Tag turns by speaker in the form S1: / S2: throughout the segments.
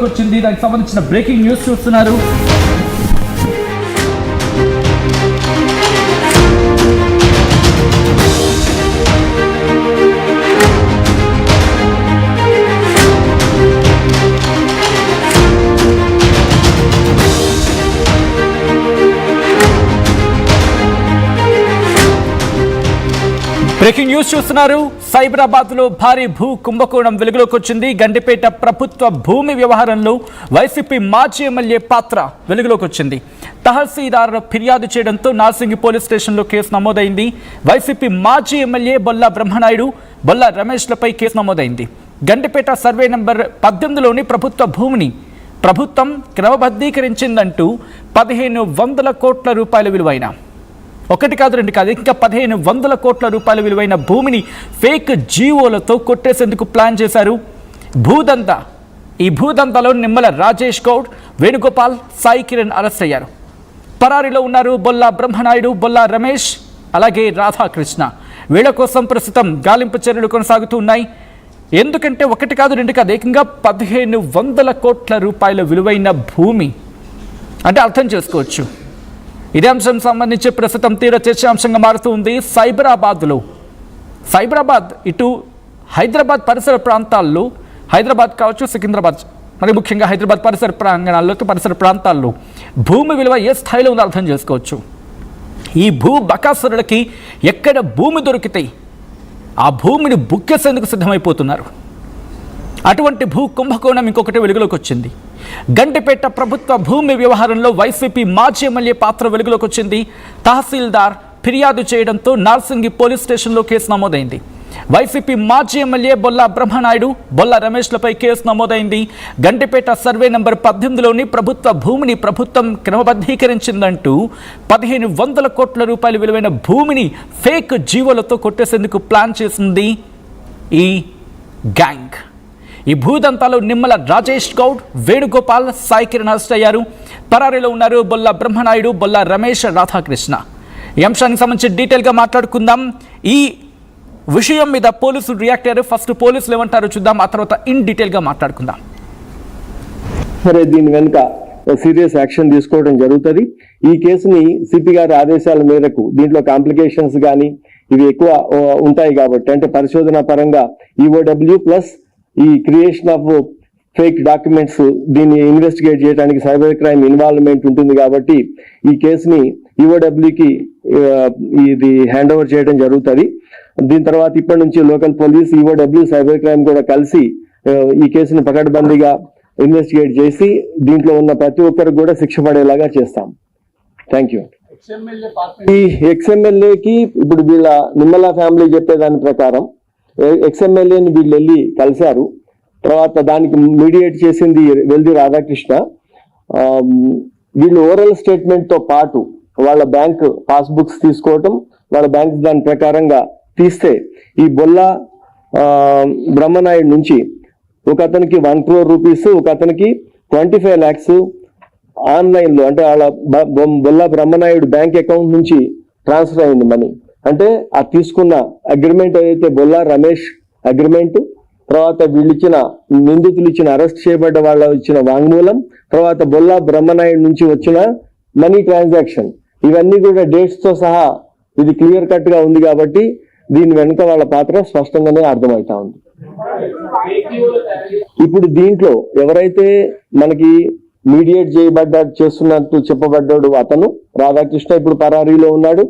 S1: వచ్చింది. దానికి సంబంధించిన బ్రేకింగ్ న్యూస్ చూస్తున్నారు. బ్రేకింగ్ న్యూస్ చూస్తున్నారు. సైబరాబాద్ లో భారీ భూ కుంభకోణం వెలుగులోకి వచ్చింది. గండిపేట ప్రభుత్వ భూమి వ్యవహారంలో వైసీపీ మాజీ ఎమ్మెల్యే పాత్ర వెలుగులోకి వచ్చింది. తహసీల్దార్ ఫిర్యాదు చేయడంతో నార్సింగి పోలీస్ స్టేషన్లో కేసు నమోదైంది. వైసీపీ మాజీ ఎమ్మెల్యే బొల్లా బ్రహ్మనాయుడు, బొల్లా రమేష్లపై కేసు నమోదైంది. గండిపేట సర్వే నంబర్ 18లోని ప్రభుత్వ భూమిని ప్రభుత్వం క్రమబద్ధీకరించిందంటూ 1500 కోట్ల రూపాయల విలువైన, ఒకటి కాదు రెండు కాదు, ఇంకా 1500 కోట్ల రూపాయల విలువైన భూమిని ఫేక్ జీవోలతో కొట్టేసేందుకు ప్లాన్ చేశారు. ఈ భూదందాలో నిమ్మల రాజేష్ గౌడ్, వేణుగోపాల్, సాయి కిరణ్ అరెస్ట్ అయ్యారు. పరారీలో ఉన్నారు బొల్లా బ్రహ్మనాయుడు, బొల్లా రమేష్, అలాగే రాధాకృష్ణ. వీళ్ళ కోసం ప్రస్తుతం గాలింపు చర్యలు కొనసాగుతూ ఉన్నాయి. ఎందుకంటే ఒకటి కాదు రెండు కాదు, ఏకంగా 1500 కోట్ల రూపాయల విలువైన భూమి అంటే అర్థం చేసుకోవచ్చు. ఇదే అంశం సంబంధించి ప్రస్తుతం తీవ్ర చర్చాంశంగా మారుతూ ఉంది. సైబరాబాద్ ఇటు హైదరాబాద్ పరిసర ప్రాంతాల్లో, హైదరాబాద్ కావచ్చు, సికింద్రాబాద్, మరి ముఖ్యంగా హైదరాబాద్ పరిసర ప్రాంగణాల్లో, పరిసర ప్రాంతాల్లో భూమి విలువ ఏ స్థాయిలో ఉందో అర్థం చేసుకోవచ్చు. ఈ భూ బకాసురులకి ఎక్కడ భూమి దొరికితే ఆ భూమిని బుక్కేసేందుకు సిద్ధమైపోతున్నారు. అటువంటి భూ కుంభకోణం ఇంకొకటి వెలుగులోకి వచ్చింది. గండిపేట ప్రభుత్వ భూమి వ్యవహారంలో వైసీపీ మాజీ ఎమ్మెల్యే పాత్ర వెలుగులోకి వచ్చింది. తహసీల్దార్ ఫిర్యాదు చేయడంతో నార్సింగి పోలీస్ స్టేషన్లో కేసు నమోదైంది. వైసీపీ మాజీ ఎమ్మెల్యే బొల్లా బ్రహ్మనాయుడు, బొల్లా రమేష్లపై కేసు నమోదైంది. గండిపేట సర్వే నంబర్ 18లోని ప్రభుత్వ భూమిని ప్రభుత్వం క్రమబద్ధీకరించిందంటూ 1500 కోట్ల రూపాయల విలువైన భూమిని ఫేక్ జీవోలతో కొట్టేసేందుకు ప్లాన్ చేసింది ఈ గ్యాంగ్. ఈ భూదంతాలో నిమ్మల రాజేష్ గౌడ్, వేణుగోపాల్, సాయి కిరణ్ అరెస్ట్ అయ్యారు. పరారీలో ఉన్నారు బొల్లా బ్రహ్మనాయుడు, బొల్లా రమేష్, రాధాకృష్ణ. ఈ అంశానికి సంబంధించి డీటెయిల్గా మాట్లాడుకుందాం. ఈ విషయం మీద పోలీసులు రియాక్ట్ అయ్యారు. ఫస్ట్ పోలీసులు ఏమంటారో చూద్దాం, ఆ తర్వాత ఇన్ డీటెయిల్గా మాట్లాడుకుందాం.
S2: సరే, దీని వెనుక సీరియస్ యాక్షన్ తీసుకోవడం జరుగుతుంది. ఈ కేసుని సిపి గారి ఆదేశాల మేరకు దీంట్లో కాంప్లికేషన్స్ కానీ ఇవి ఎక్కువ ఉంటాయి కాబట్టి, అంటే పరిశోధన పరంగా ఈఓడబ్ల్యూ ప్లస్ ఈ క్రియేషన్ ఆఫ్ ఫేక్ డాక్యుమెంట్స్, దీన్ని ఇన్వెస్టిగేట్ చేయడానికి సైబర్ క్రైమ్ ఇన్వాల్వ్మెంట్ ఉంటుంది కాబట్టి ఈ కేసుని ఈఓడబ్ల్యూకి ఇది హ్యాండ్ ఓవర్ చేయడం జరుగుతుంది. దీని తర్వాత ఇప్పటి నుంచి local police, EOW, cyber crime కూడా కలిసి ఈ కేసుని పకడ్బందీగా ఇన్వెస్టిగేట్ చేసి దీంట్లో ఉన్న ప్రతి ఒక్కరికి కూడా శిక్ష పడేలాగా చేస్తాం. Thank you. ఈ ఎక్స్ఎమ్మెల్యేకి ఇప్పుడు వీళ్ళ నిమ్మల ఫ్యామిలీ చెప్పేదాని ప్రకారం ఎక్స్ఎమ్మెల్యేని వీళ్ళు వెళ్ళి కలిశారు. తర్వాత దానికి మీడియేట్ చేసింది వెల్ది రాధాకృష్ణ. వీళ్ళు ఓరల్ స్టేట్మెంట్ తో పాటు వాళ్ళ బ్యాంక్ పాస్బుక్స్ తీసుకోవటం, వాళ్ళ బ్యాంక్ దాని ప్రకారంగా తీస్తే ఈ బొల్లా బ్రహ్మనాయుడు నుంచి ఒక అతనికి 1 crore రూపీస్, ఒక అతనికి 25 lakhs ఆన్లైన్ లో, అంటే వాళ్ళ బొల్లా బ్రహ్మనాయుడు బ్యాంక్ అకౌంట్ నుంచి ట్రాన్స్ఫర్ అయింది మనీ. అంటే ఆ తీసుకున్న అగ్రిమెంట్ ఏదైతే బొల్లా రమేష్ అగ్రిమెంట్, తర్వాత వీళ్ళు ఇచ్చిన నిందితులు ఇచ్చిన అరెస్ట్ చేయబడ్డ వాళ్ళ ఇచ్చిన వాంగ్మూలం, తర్వాత బొల్లా బ్రహ్మనాయుడు నుంచి వచ్చిన మనీ ట్రాన్సాక్షన్, ఇవన్నీ కూడా డేట్స్ తో సహా ఇది క్లియర్ కట్ గా ఉంది కాబట్టి దీని వెనుక వాళ్ళ పాత్ర స్పష్టంగానే అర్థమవుతా ఉంది. ఇప్పుడు దీంట్లో ఎవరైతే మనకి మీడియేట్ చేస్తున్నట్టు చెప్పబడ్డాడు అతను రాధాకృష్ణ ఇప్పుడు పరారీలో ఉన్నాడు.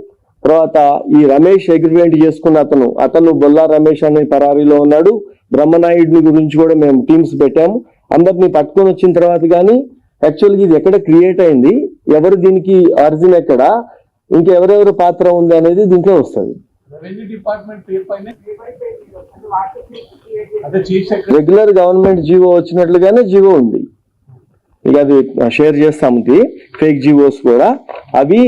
S2: తర్వాత ఈ రమేష్ అగ్రిమెంట్ చేసుకున్న అతను బొల్లా రమేష్ అనే పరారీలో ఉన్నాడు. బ్రహ్మనాయుడిని గురించి కూడా మేము టీమ్స్ పెట్టాము. అందరినీ పట్టుకొని వచ్చిన తర్వాత కానీ యాక్చువల్గా ఇది ఎక్కడ క్రియేట్ అయింది, ఎవరు దీనికి ఆరిజిన్ ఎక్కడ, ఇంకెవరెవరు పాత్ర ఉంది అనేది దీంట్లో వస్తుంది. రెగ్యులర్ గవర్నమెంట్ జీవో వచ్చినట్లుగానే జీవో ఉంది. ఇక అది షేర్ చేస్తాము. ఫేక్ జీవోస్ కూడా అవి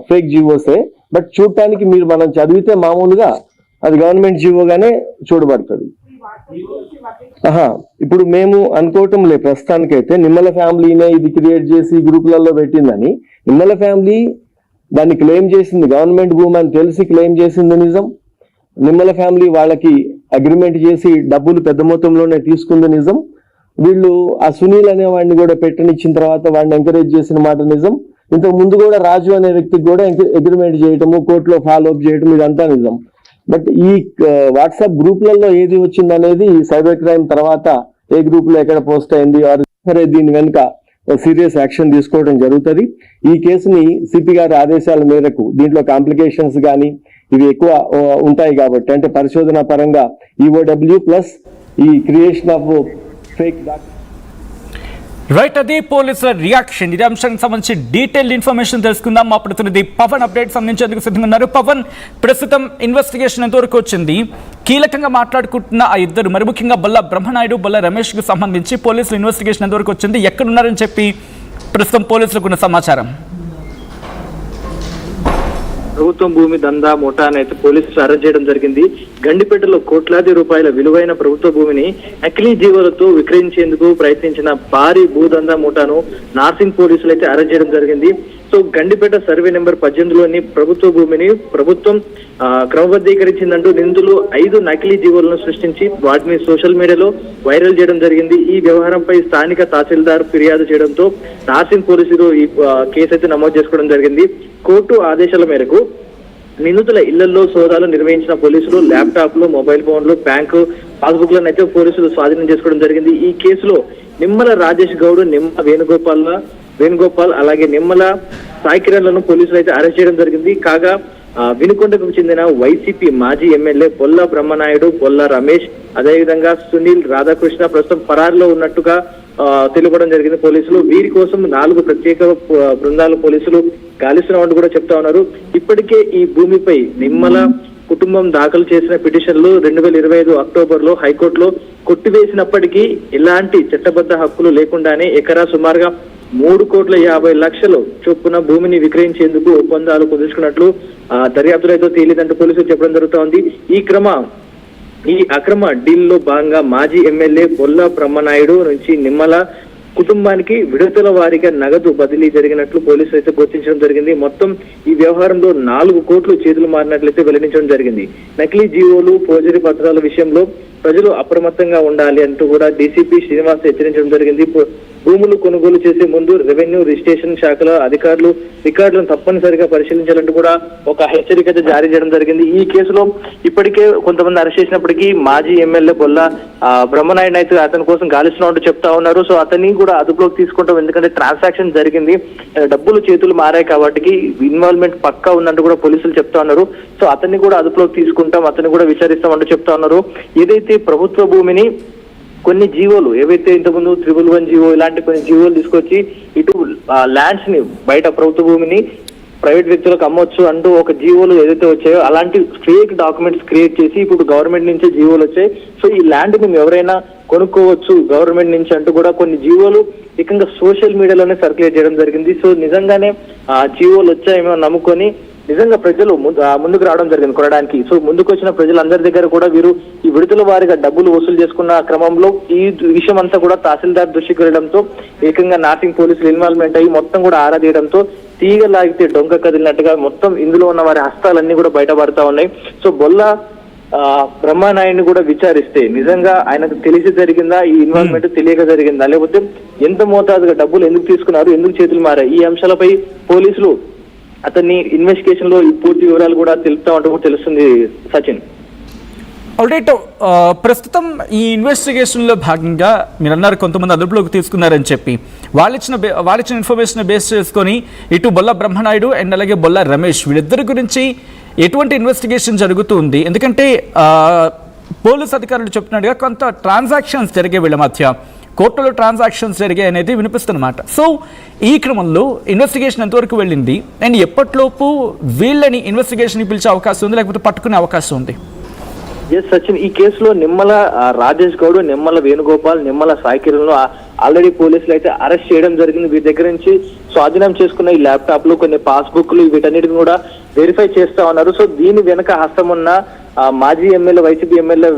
S2: ఫేక్ జీవోసే, బట్ చూడటానికి మనం చదివితే మామూలుగా అది గవర్నమెంట్ జీవోగానే చూడబడుతుంది. ఇప్పుడు మేము అనుకోవటం లేదు ప్రస్తుతానికైతే నిమ్మల ఫ్యామిలీనే ఇది క్రియేట్ చేసి గ్రూపులలో పెట్టిందని. నిమ్మల ఫ్యామిలీ దాన్ని క్లెయిమ్ చేసింది గవర్నమెంట్ భూమి అని తెలిసి క్లెయిమ్ చేసింది నిజం. నిమ్మల ఫ్యామిలీ వాళ్ళకి అగ్రిమెంట్ చేసి డబ్బులు పెద్ద మొత్తంలోనే తీసుకుంది నిజం. వీళ్ళు ఆ సునీల్ అనే వాడిని కూడా పెట్టనిచ్చిన తర్వాత వాడిని ఎంకరేజ్ చేసిన మాట నిజం. ఇంతకు ముందు కూడా రాజు అనే వ్యక్తికి కూడా అగ్రిమెంట్ చేయటము, కోర్టులో ఫాలో అప్ చేయటం ఇదంతా నిజం. బట్ ఈ వాట్సాప్ గ్రూప్లలో ఏది వచ్చింది అనేది సైబర్ క్రైమ్ తర్వాత ఏ గ్రూప్ లో ఎక్కడ పోస్ట్ అయింది సరే దీని వెనుక సీరియస్ యాక్షన్ తీసుకోవడం జరుగుతుంది. ఈ కేసుని సిపి గారి ఆదేశాల మేరకు దీంట్లో కాంప్లికేషన్స్ కానీ ఇవి ఎక్కువ ఉంటాయి కాబట్టి, అంటే పరిశోధన పరంగా ఈఓడబ్ల్యూ ప్లస్ ఈ క్రియేషన్ ఆఫ్ ఫేక్
S1: రైట్, అది పోలీసుల రియాక్షన్. ఇదే అంశానికి సంబంధించి డీటెయిల్డ్ ఇన్ఫర్మేషన్ తెలుసుకుందాం. మా ప్రతినిధి పవన్ అప్డేట్స్ అందించేందుకు సిద్ధంగా ఉన్నారు. పవన్, ప్రస్తుతం ఇన్వెస్టిగేషన్ ఎంతవరకు వచ్చింది? కీలకంగా మాట్లాడుకుంటున్న ఆ ఇద్దరు, మరి ముఖ్యంగా బొల్ల బ్రహ్మనాయుడు, బొల్ల రమేష్ కు సంబంధించి పోలీసులు ఇన్వెస్టిగేషన్ ఎంతవరకు వచ్చింది? ఎక్కడున్నారని చెప్పి ప్రస్తుతం పోలీసులకు ఉన్న సమాచారం?
S3: ప్రభుత్వం భూమి దందా ముఠాను అయితే పోలీసులు అరెస్ట్ చేయడం జరిగింది. గండిపేటలో కోట్లాది రూపాయల విలువైన ప్రభుత్వ భూమిని నకిలీ జీవులతో విక్రయించేందుకు ప్రయత్నించిన భారీ భూదందా ముఠాను నార్సింగ్ పోలీసులు అయితే అరెస్ట్ చేయడం జరిగింది. సో గండిపేట సర్వే నెంబర్ 18లోని ప్రభుత్వ భూమిని ప్రభుత్వం క్రమబద్ధీకరించిందంటూ నిందితులు 5 నకిలీ జీవులను సృష్టించి వాటిని సోషల్ మీడియాలో వైరల్ చేయడం జరిగింది. ఈ వ్యవహారంపై స్థానిక తహసీల్దార్ ఫిర్యాదు చేయడంతో నార్సింగ్ పోలీసులు ఈ కేసు అయితే నమోదు చేసుకోవడం జరిగింది. కోర్టు ఆదేశాల మేరకు నిందితుల ఇళ్లలో సోదాలు నిర్వహించిన పోలీసులు ల్యాప్టాప్లు, మొబైల్ ఫోన్లు, బ్యాంకు పాస్బుక్లను అయితే పోలీసులు స్వాధీనం చేసుకోవడం జరిగింది. ఈ కేసులో నిమ్మల రాజేష్ గౌడ్, నిమ్మ వేణుగోపాల్ అలాగే నిమ్మల సాయికిరణ్లను పోలీసులు అయితే అరెస్ట్ చేయడం జరిగింది. కాగా వినుకొండకు చెందిన వైసీపీ మాజీ ఎమ్మెల్యే బొల్ల బ్రహ్మనాయుడు, బొల్ల రమేష్, అదేవిధంగా సునీల్, రాధాకృష్ణ ప్రస్తుతం పరారులో ఉన్నట్టుగా తెలుపడం జరిగింది పోలీసులు. వీరి కోసం 4 ప్రత్యేక బృందాలు పోలీసులు గాలిస్తున్నట్టు కూడా చెప్తా ఉన్నారు. ఇప్పటికే ఈ భూమిపై నిమ్మల కుటుంబం దాఖలు చేసిన పిటిషన్లు 2025 అక్టోబర్లో హైకోర్టులో కొట్టివేసినప్పటికీ ఎలాంటి చట్టబద్ధ హక్కులు లేకుండానే ఎకరా సుమారుగా 3,50,00,000 చొప్పున భూమిని విక్రయించేందుకు ఒప్పందాలు కుదుర్చుకున్నట్లు దర్యాప్తులో అయితే తేలిందంటూ పోలీసులు చెప్పడం జరుగుతోంది. ఈ అక్రమ డీల్ లో భాగంగా మాజీ ఎమ్మెల్యే బొల్ల బ్రహ్మనాయుడు నుంచి నిమ్మల కుటుంబానికి విడతల వారీగా నగదు బదిలీ జరిగినట్లు పోలీసులు అయితే గుర్తించడం జరిగింది. మొత్తం ఈ వ్యవహారంలో 4 కోట్లు చేతులు మారినట్లయితే వెల్లడించడం జరిగింది. నకిలీ జీవోలు, ఫోర్జరీ పత్రాల విషయంలో ప్రజలు అప్రమత్తంగా ఉండాలి అంటూ కూడా డీసీపీ శ్రీనివాస్ హెచ్చరించడం జరిగింది. భూములు కొనుగోలు చేసే ముందు రెవెన్యూ, రిజిస్ట్రేషన్ శాఖల అధికారులు రికార్డులను తప్పనిసరిగా పరిశీలించాలంటూ కూడా ఒక హెచ్చరిక జారీ చేయడం జరిగింది. ఈ కేసులో ఇప్పటికే కొంతమంది అరెస్ట్ చేసినప్పటికీ మాజీ ఎమ్మెల్యే బొల్ల బ్రహ్మనాయుడు అయితే అతని కోసం గాలిస్తున్నట్టు చెప్తా ఉన్నారు. సో అతన్ని కూడా అదుపులోకి తీసుకుంటాం, ఎందుకంటే ట్రాన్సాక్షన్ జరిగింది, డబ్బులు చేతులు మారాయి కాబట్టి ఇన్వాల్వ్మెంట్ పక్కా ఉందంటూ కూడా పోలీసులు చెప్తా ఉన్నారు. సో అతన్ని కూడా అదుపులోకి తీసుకుంటాం, అతన్ని కూడా విచారిస్తామంటూ చెప్తా ఉన్నారు. ఏదైతే ప్రభుత్వ భూమిని కొన్ని జీవోలు ఏవైతే ఇంతకుముందు 111 జీవో ఇలాంటి కొన్ని జీవోలు తీసుకొచ్చి ఇటు ల్యాండ్స్ ని బయట ప్రభుత్వ భూమిని ప్రైవేట్ వ్యక్తులకు అమ్మొచ్చు అంటూ ఒక జీవోలు ఏదైతే వచ్చాయో అలాంటి ఫేక్ డాక్యుమెంట్స్ క్రియేట్ చేసి ఇప్పుడు గవర్నమెంట్ నుంచే జీవోలు వచ్చాయి. సో ఈ ల్యాండ్ ని ఎవరైనా కొనుక్కోవచ్చు గవర్నమెంట్ నుంచి అంటూ కూడా కొన్ని జీవోలు ఏకంగా సోషల్ మీడియాలోనే సర్క్యులేట్ చేయడం జరిగింది. సో నిజంగానే ఆ జీవోలు వచ్చాయేమో నమ్ముకొని నిజంగా ప్రజలు ముందుకు రావడం జరిగింది కొనడానికి. సో ముందుకు వచ్చిన ప్రజలందరి దగ్గర కూడా వీరు ఈ విడుదల వారిగా డబ్బులు వసూలు చేసుకున్న క్రమంలో ఈ విషయం అంతా కూడా తహసీల్దార్ దృష్టికి వెళ్ళడంతో ఏకంగా నార్సింగ్ పోలీసులు ఇన్వాల్వ్మెంట్ అయ్యి మొత్తం కూడా ఆరా తీయడంతో తీగ లాగితే డొంక కదిలినట్టుగా మొత్తం ఇందులో ఉన్న వారి హస్తాలన్నీ కూడా బయటపడతా ఉన్నాయి. సో బొల్ల బ్రహ్మనాయుడిని కూడా విచారిస్తే నిజంగా ఆయనకు తెలిసి జరిగిందా, ఈ ఇన్వాల్వ్మెంట్ తెలియక జరిగిందా, లేకపోతే ఎంత మోతాదుగా డబ్బులు ఎందుకు తీసుకున్నారు, ఎందుకు చేతులు మారాయి, ఈ అంశాలపై పోలీసులు అతన్ని ఇన్వెస్టిగేషన్ లో ఈ పూర్తి వివరాలు కూడా తెలుపుతా ఉంటూ తెలుస్తుంది. సచిన్,
S1: ఆల్రైట్, ప్రస్తుతం ఈ ఇన్వెస్టిగేషన్లో భాగంగా మీరు అన్నారు కొంతమంది అదుపులోకి తీసుకున్నారని చెప్పి, వాళ్ళిచ్చిన ఇన్ఫర్మేషన్ బేస్ చేసుకొని ఇటు బొల్ల బ్రహ్మనాయుడు అండ్ అలాగే బొల్ల రమేష్ వీళ్ళిద్దరి గురించి ఎటువంటి ఇన్వెస్టిగేషన్ జరుగుతుంది? ఎందుకంటే పోలీస్ అధికారులు చెప్తున్నట్టుగా కొంత ట్రాన్సాక్షన్స్ జరిగే వీళ్ళ మధ్య, కోర్టులో ట్రాన్సాక్షన్స్ జరిగాయి అనేది వినిపిస్తున్నమాట. సో ఈ క్రమంలో ఇన్వెస్టిగేషన్ ఎంతవరకు వెళ్ళింది అండ్ ఎప్పటిలోపు వీళ్ళని ఇన్వెస్టిగేషన్కి పిలిచే అవకాశం ఉంది, లేకపోతే పట్టుకునే అవకాశం ఉంది?
S3: ఎస్ సచిన్, ఈ కేసులో నిమ్మల రాజేష్ గౌడ్, నిమ్మల వేణుగోపాల్, నిమ్మల సాయికిరణ్ను ఆల్రెడీ పోలీసులు అయితే అరెస్ట్ చేయడం జరిగింది. వీరి దగ్గర నుంచి స్వాధీనం చేసుకున్న ఈ ల్యాప్టాప్లు, కొన్ని పాస్బుక్లు వీటన్నిటిని కూడా వెరిఫై చేస్తా ఉన్నారు. సో దీని వెనక హస్తం ఉన్న మాజీ ఎమ్మెల్యే, వైసీపీ ఎమ్మెల్యే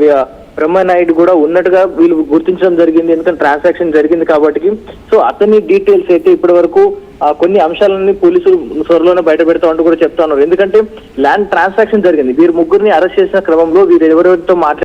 S3: బ్రహ్మనాయుడు కూడా ఉన్నట్టుగా వీళ్ళు గుర్తించడం జరిగింది, ఎందుకంటే ట్రాన్సాక్షన్ జరిగింది కాబట్టి. సో అతని డీటెయిల్స్ అయితే ఇప్పటి వరకు కొన్ని అంశాలన్నీ పోలీసులు త్వరలోనే బయట పెడతా ఉంటూ కూడా చెప్తా ఉన్నారు. ఎందుకంటే ల్యాండ్ ట్రాన్సాక్షన్ జరిగింది, వీరు ముగ్గురిని అరెస్ట్ చేసిన క్రమంలో వీరు ఎవరెవరితో